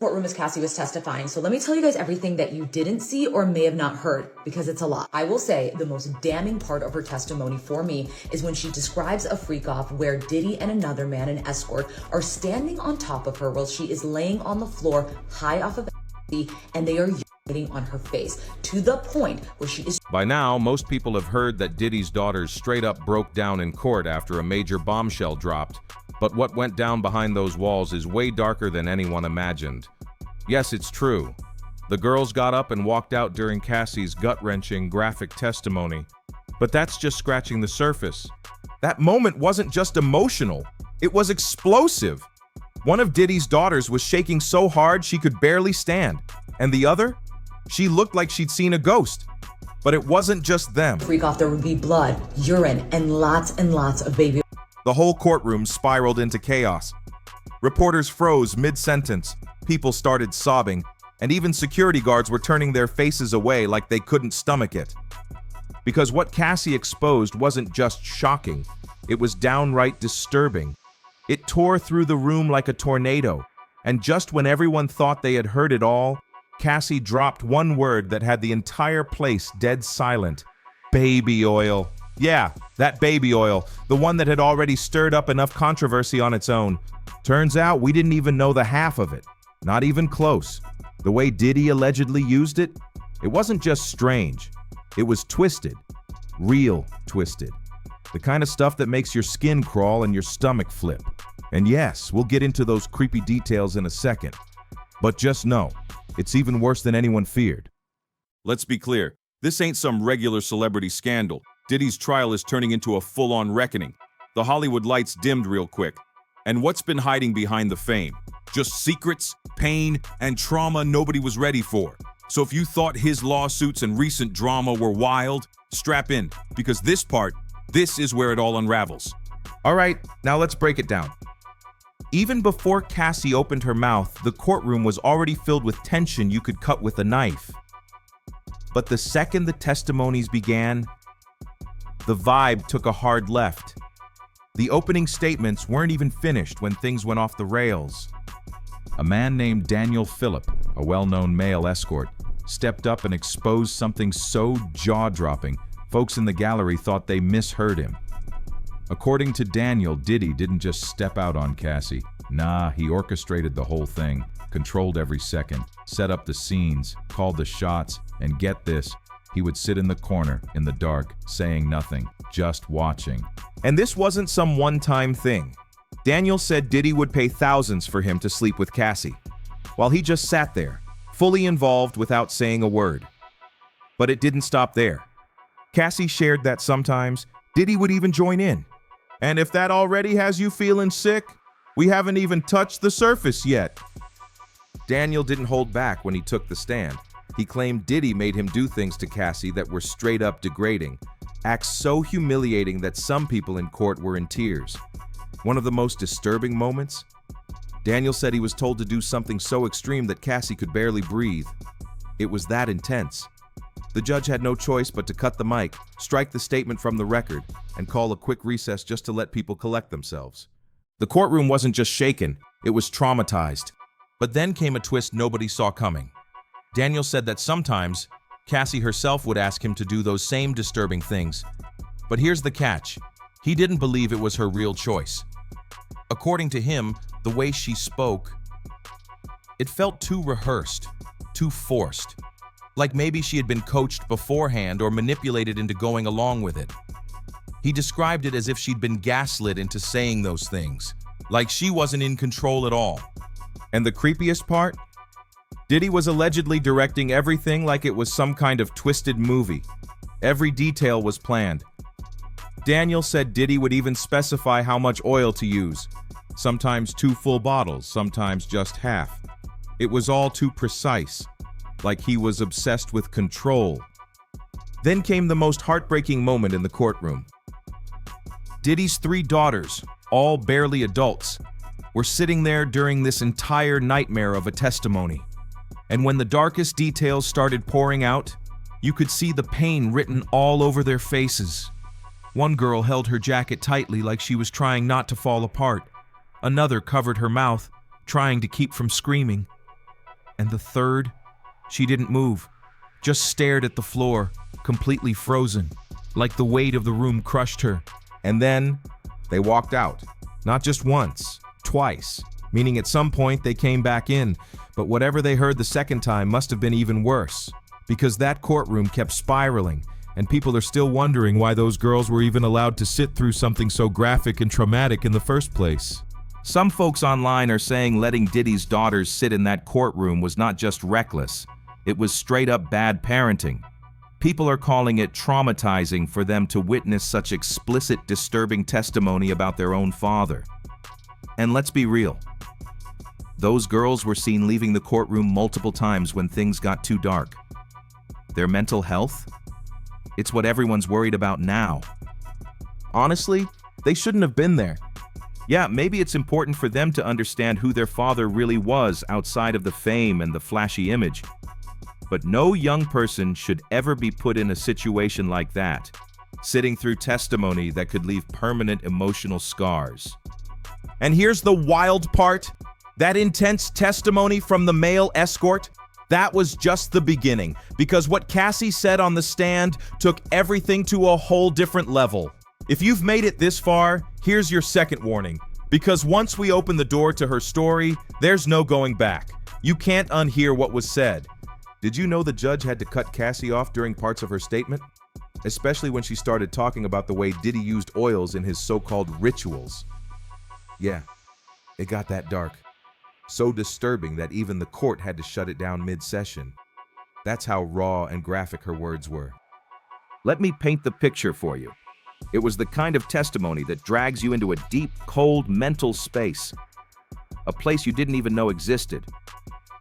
Courtroom as Cassie was testifying. So let me tell you guys everything that you didn't see or may have not heard, because it's a lot. I will say the most damning part of her testimony for me is when she describes a freak off where Diddy and another man, an escort, are standing on top of her while she is laying on the floor high off of and they are urinating on her face to the point where she is. By now, most people have heard that Diddy's daughters straight up broke down in court after a major bombshell dropped. But what went down behind those walls is way darker than anyone imagined. Yes, it's true. The girls got up and walked out during Cassie's gut-wrenching, graphic testimony. But that's just scratching the surface. That moment wasn't just emotional, it was explosive. One of Diddy's daughters was shaking so hard she could barely stand. And the other? She looked like she'd seen a ghost. But it wasn't just them. Freak off, there would be blood, urine, and lots of baby. The whole courtroom spiraled into chaos. Reporters froze mid-sentence, people started sobbing, and even security guards were turning their faces away like they couldn't stomach it. Because what Cassie exposed wasn't just shocking, it was downright disturbing. It tore through the room like a tornado, and just when everyone thought they had heard it all, Cassie dropped one word that had the entire place dead silent. Baby oil. Yeah, that baby oil, the one that had already stirred up enough controversy on its own. Turns out we didn't even know the half of it. Not even close. The way Diddy allegedly used it, it wasn't just strange. It was twisted. Real twisted. The kind of stuff that makes your skin crawl and your stomach flip. And yes, we'll get into those creepy details in a second. But just know, it's even worse than anyone feared. Let's be clear, this ain't some regular celebrity scandal. Diddy's trial is turning into a full-on reckoning. The Hollywood lights dimmed real quick. And what's been hiding behind the fame? Just secrets, pain, and trauma nobody was ready for. So if you thought his lawsuits and recent drama were wild, strap in, because this is where it all unravels. All right, now let's break it down. Even before Cassie opened her mouth, the courtroom was already filled with tension you could cut with a knife. But the second the testimonies began, the vibe took a hard left. The opening statements weren't even finished when things went off the rails. A man named Daniel Phillip, a well-known male escort, stepped up and exposed something so jaw-dropping, folks in the gallery thought they misheard him. According to Daniel, Diddy didn't just step out on Cassie. Nah, he orchestrated the whole thing, controlled every second, set up the scenes, called the shots, and get this, he would sit in the corner, in the dark, saying nothing, just watching. And this wasn't some one-time thing. Daniel said Diddy would pay thousands for him to sleep with Cassie, while he just sat there, fully involved without saying a word. But it didn't stop there. Cassie shared that sometimes Diddy would even join in. And if that already has you feeling sick, we haven't even touched the surface yet. Daniel didn't hold back when he took the stand. He claimed Diddy made him do things to Cassie that were straight up degrading, acts so humiliating that some people in court were in tears. One of the most disturbing moments? Daniel said he was told to do something so extreme that Cassie could barely breathe. It was that intense. The judge had no choice but to cut the mic, strike the statement from the record, and call a quick recess just to let people collect themselves. The courtroom wasn't just shaken, it was traumatized. But then came a twist nobody saw coming. Daniel said that sometimes, Cassie herself would ask him to do those same disturbing things. But here's the catch. He didn't believe it was her real choice. According to him, the way she spoke, it felt too rehearsed, too forced. Like maybe she had been coached beforehand or manipulated into going along with it. He described it as if she'd been gaslit into saying those things, like she wasn't in control at all. And the creepiest part? Diddy was allegedly directing everything like it was some kind of twisted movie. Every detail was planned. Daniel said Diddy would even specify how much oil to use. Sometimes 2 full bottles, sometimes just half. It was all too precise, like he was obsessed with control. Then came the most heartbreaking moment in the courtroom. Diddy's 3 daughters, all barely adults, were sitting there during this entire nightmare of a testimony. And when the darkest details started pouring out, you could see the pain written all over their faces. One girl held her jacket tightly like she was trying not to fall apart. Another covered her mouth, trying to keep from screaming. And the third, she didn't move, just stared at the floor, completely frozen, like the weight of the room crushed her. And then they walked out, not just once, twice, meaning at some point they came back in, but whatever they heard the second time must have been even worse, because that courtroom kept spiraling, and people are still wondering why those girls were even allowed to sit through something so graphic and traumatic in the first place. Some folks online are saying letting Diddy's daughters sit in that courtroom was not just reckless, it was straight up bad parenting. People are calling it traumatizing for them to witness such explicit, disturbing testimony about their own father. And let's be real. Those girls were seen leaving the courtroom multiple times when things got too dark. Their mental health? It's what everyone's worried about now. Honestly, they shouldn't have been there. Yeah, maybe it's important for them to understand who their father really was outside of the fame and the flashy image. But no young person should ever be put in a situation like that, sitting through testimony that could leave permanent emotional scars. And here's the wild part. That intense testimony from the male escort, that was just the beginning, because what Cassie said on the stand took everything to a whole different level. If you've made it this far, here's your second warning, because once we open the door to her story, there's no going back. You can't unhear what was said. Did you know the judge had to cut Cassie off during parts of her statement? Especially when she started talking about the way Diddy used oils in his so-called rituals. Yeah, it got that dark. So disturbing that even the court had to shut it down mid-session. That's how raw and graphic her words were. Let me paint the picture for you. It was the kind of testimony that drags you into a deep, cold mental space. A place you didn't even know existed.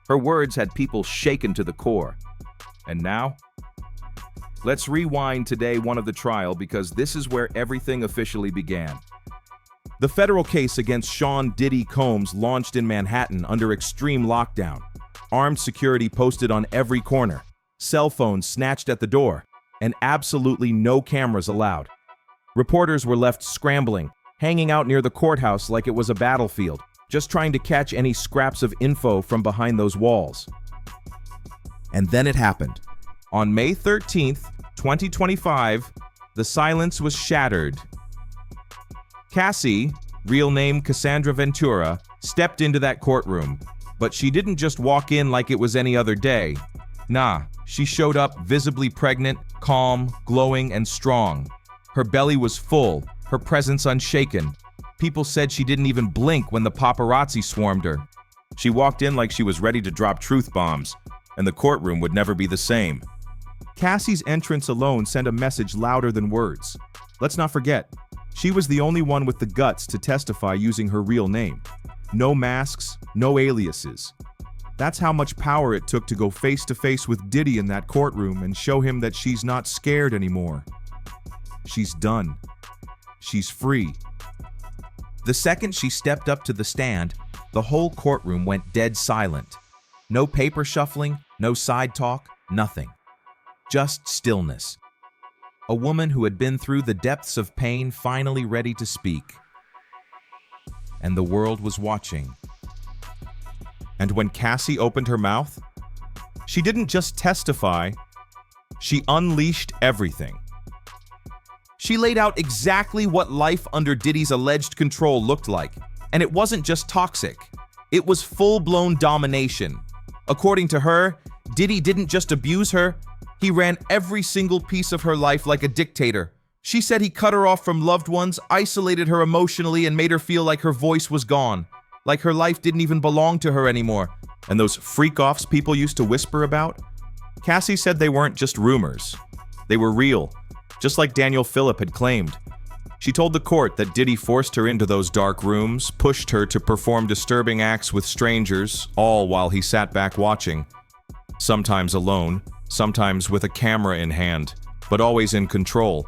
Her words had people shaken to the core. And now? Let's rewind to day one of the trial because this is where everything officially began. The federal case against Sean Diddy Combs launched in Manhattan under extreme lockdown. Armed security posted on every corner, cell phones snatched at the door, and absolutely no cameras allowed. Reporters were left scrambling, hanging out near the courthouse like it was a battlefield, just trying to catch any scraps of info from behind those walls. And then it happened. On May 13th, 2025, the silence was shattered. Cassie, real name Cassandra Ventura, stepped into that courtroom, but she didn't just walk in like it was any other day. Nah, she showed up visibly pregnant, calm, glowing, and strong. Her belly was full, her presence unshaken. People said she didn't even blink when the paparazzi swarmed her. She walked in like she was ready to drop truth bombs, and the courtroom would never be the same. Cassie's entrance alone sent a message louder than words. Let's not forget, she was the only one with the guts to testify using her real name. No masks, no aliases. That's how much power it took to go face to face with Diddy in that courtroom and show him that she's not scared anymore. She's done. She's free. The second she stepped up to the stand, the whole courtroom went dead silent. No paper shuffling, no side talk, nothing. Just stillness. A woman who had been through the depths of pain finally ready to speak. And the world was watching. And when Cassie opened her mouth, she didn't just testify, she unleashed everything. She laid out exactly what life under Diddy's alleged control looked like, and it wasn't just toxic. It was full-blown domination. According to her, Diddy didn't just abuse her, he ran every single piece of her life like a dictator. She said he cut her off from loved ones, isolated her emotionally, and made her feel like her voice was gone, like her life didn't even belong to her anymore. And those freak-offs people used to whisper about? Cassie said they weren't just rumors. They were real, just like Daniel Phillip had claimed. She told the court that Diddy forced her into those dark rooms, pushed her to perform disturbing acts with strangers, all while he sat back watching. Sometimes alone, sometimes with a camera in hand, but always in control.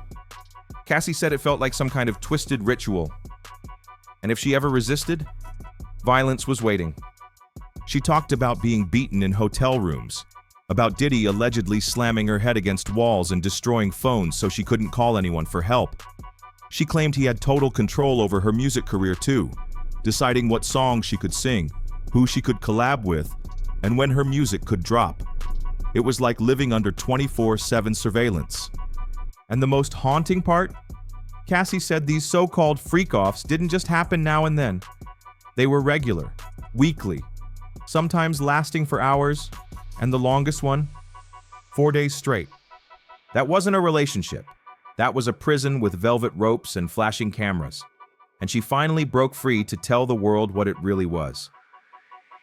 Cassie said it felt like some kind of twisted ritual. And if she ever resisted, violence was waiting. She talked about being beaten in hotel rooms, about Diddy allegedly slamming her head against walls and destroying phones so she couldn't call anyone for help. She claimed he had total control over her music career too, deciding what songs she could sing, who she could collab with, and when her music could drop. It was like living under 24/7 surveillance. And the most haunting part? Cassie said these so-called freak-offs didn't just happen now and then. They were regular, weekly, sometimes lasting for hours, and the longest one, 4 days straight. That wasn't a relationship. That was a prison with velvet ropes and flashing cameras. And she finally broke free to tell the world what it really was.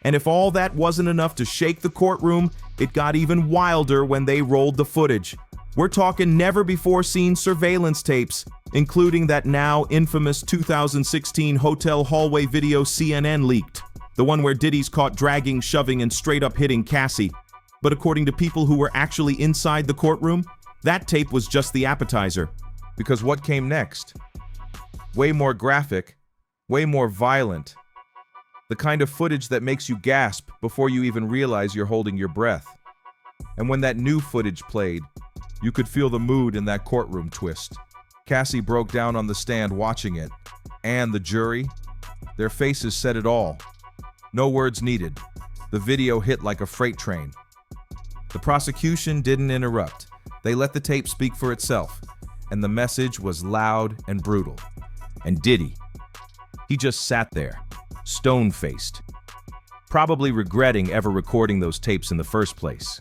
And if all that wasn't enough to shake the courtroom, it got even wilder when they rolled the footage. We're talking never-before-seen surveillance tapes, including that now infamous 2016 hotel hallway video CNN leaked. The one where Diddy's caught dragging, shoving, and straight-up hitting Cassie. But according to people who were actually inside the courtroom, that tape was just the appetizer. Because what came next? Way more graphic, way more violent. The kind of footage that makes you gasp before you even realize you're holding your breath. And when that new footage played, you could feel the mood in that courtroom twist. Cassie broke down on the stand watching it, and the jury, their faces said it all. No words needed. The video hit like a freight train. The prosecution didn't interrupt. They let the tape speak for itself, and the message was loud and brutal. And Diddy, he just sat there, stone-faced, probably regretting ever recording those tapes in the first place.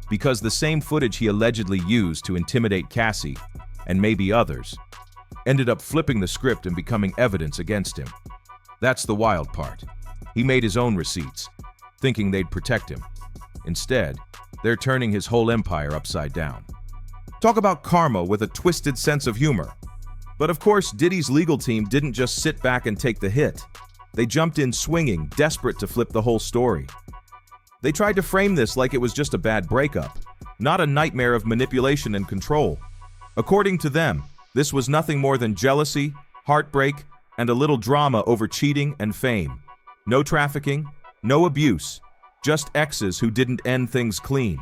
Because the same footage he allegedly used to intimidate Cassie, and maybe others, ended up flipping the script and becoming evidence against him. That's the wild part. He made his own receipts, thinking they'd protect him. Instead, they're turning his whole empire upside down. Talk about karma with a twisted sense of humor. But of course, Diddy's legal team didn't just sit back and take the hit. They jumped in swinging, desperate to flip the whole story. They tried to frame this like it was just a bad breakup, not a nightmare of manipulation and control. According to them, this was nothing more than jealousy, heartbreak, and a little drama over cheating and fame. No trafficking, no abuse, just exes who didn't end things clean.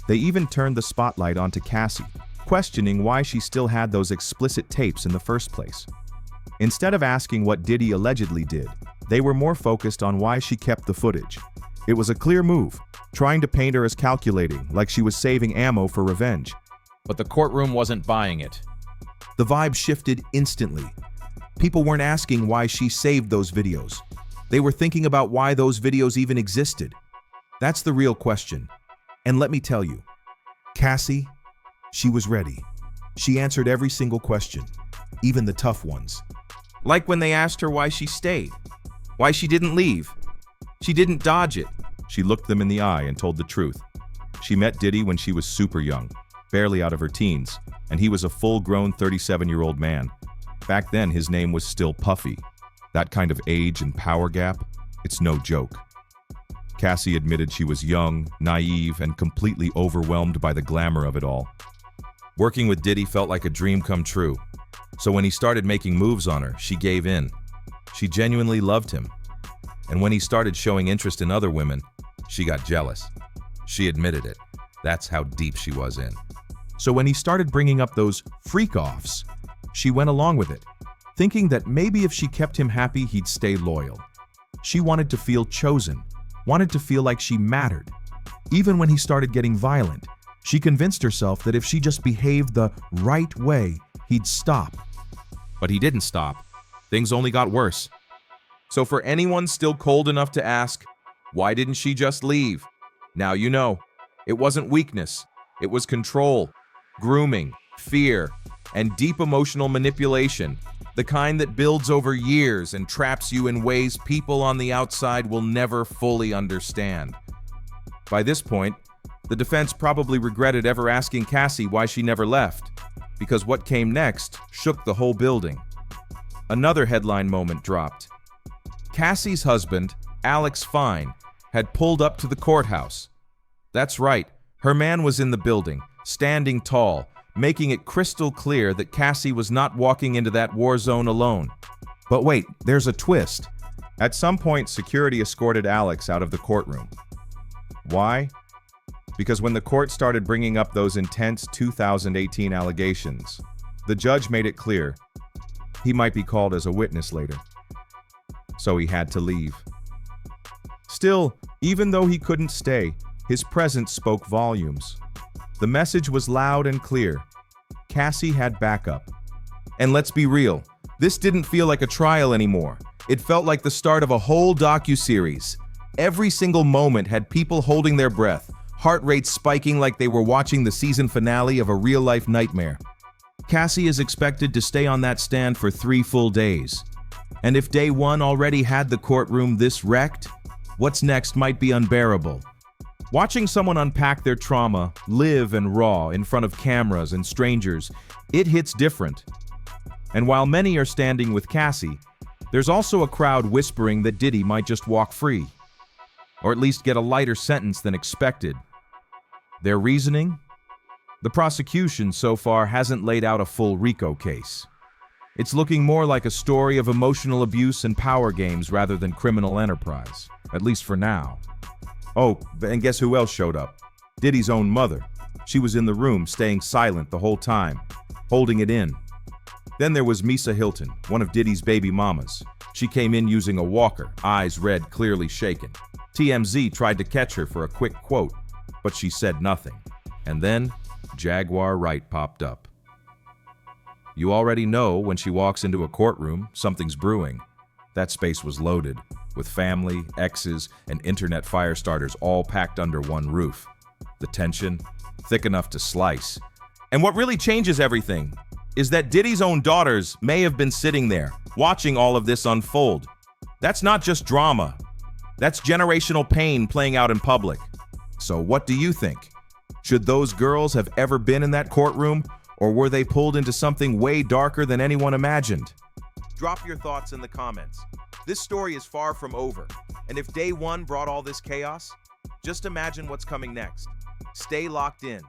They even turned the spotlight onto Cassie, questioning why she still had those explicit tapes in the first place. Instead of asking what Diddy allegedly did, they were more focused on why she kept the footage. It was a clear move, trying to paint her as calculating, like she was saving ammo for revenge. But the courtroom wasn't buying it. The vibe shifted instantly. People weren't asking why she saved those videos. They were thinking about why those videos even existed. That's the real question. And let me tell you, Cassie, she was ready. She answered every single question, even the tough ones. Like when they asked her why she stayed, why she didn't leave. She didn't dodge it. She looked them in the eye and told the truth. She met Diddy when she was super young, barely out of her teens, and he was a full-grown 37-year-old man. Back then, his name was still Puffy. That kind of age and power gap, it's no joke. Cassie admitted she was young, naive, and completely overwhelmed by the glamour of it all. Working with Diddy felt like a dream come true. So when he started making moves on her, she gave in. She genuinely loved him. And when he started showing interest in other women, she got jealous. She admitted it. That's how deep she was in. So when he started bringing up those freak-offs, she went along with it, thinking that maybe if she kept him happy, he'd stay loyal. She wanted to feel chosen, wanted to feel like she mattered. Even when he started getting violent, she convinced herself that if she just behaved the right way, he'd stop. But he didn't stop. Things only got worse. So for anyone still cold enough to ask, why didn't she just leave? Now you know. It wasn't weakness. It was control, grooming, fear, and deep emotional manipulation, the kind that builds over years and traps you in ways people on the outside will never fully understand. By this point, the defense probably regretted ever asking Cassie why she never left, because what came next shook the whole building. Another headline moment dropped. Cassie's husband, Alex Fine, had pulled up to the courthouse. That's right, her man was in the building, standing tall, making it crystal clear that Cassie was not walking into that war zone alone. But wait, there's a twist. At some point, security escorted Alex out of the courtroom. Why? Because when the court started bringing up those intense 2018 allegations, the judge made it clear he might be called as a witness later. So he had to leave. Still, even though he couldn't stay, his presence spoke volumes. The message was loud and clear. Cassie had backup. And let's be real, this didn't feel like a trial anymore. It felt like the start of a whole docuseries. Every single moment had people holding their breath, heart rates spiking like they were watching the season finale of a real-life nightmare. Cassie is expected to stay on that stand for 3 full days. And if day 1 already had the courtroom this wrecked, what's next might be unbearable. Watching someone unpack their trauma, live and raw, in front of cameras and strangers, it hits different. And while many are standing with Cassie, there's also a crowd whispering that Diddy might just walk free, or at least get a lighter sentence than expected. Their reasoning? The prosecution so far hasn't laid out a full RICO case. It's looking more like a story of emotional abuse and power games rather than criminal enterprise, at least for now. Oh, and guess who else showed up? Diddy's own mother. She was in the room, staying silent the whole time, holding it in. Then there was Misa Hilton, one of Diddy's baby mamas. She came in using a walker, eyes red, clearly shaken. TMZ tried to catch her for a quick quote, but she said nothing. And then, Jaguar Wright popped up. You already know when she walks into a courtroom, something's brewing. That space was loaded, with family, exes, and internet fire starters all packed under one roof. The tension, thick enough to slice. And what really changes everything is that Diddy's own daughters may have been sitting there, watching all of this unfold. That's not just drama. That's generational pain playing out in public. So what do you think? Should those girls have ever been in that courtroom, or were they pulled into something way darker than anyone imagined? Drop your thoughts in the comments. This story is far from over, and if day 1 brought all this chaos, just imagine what's coming next. Stay locked in.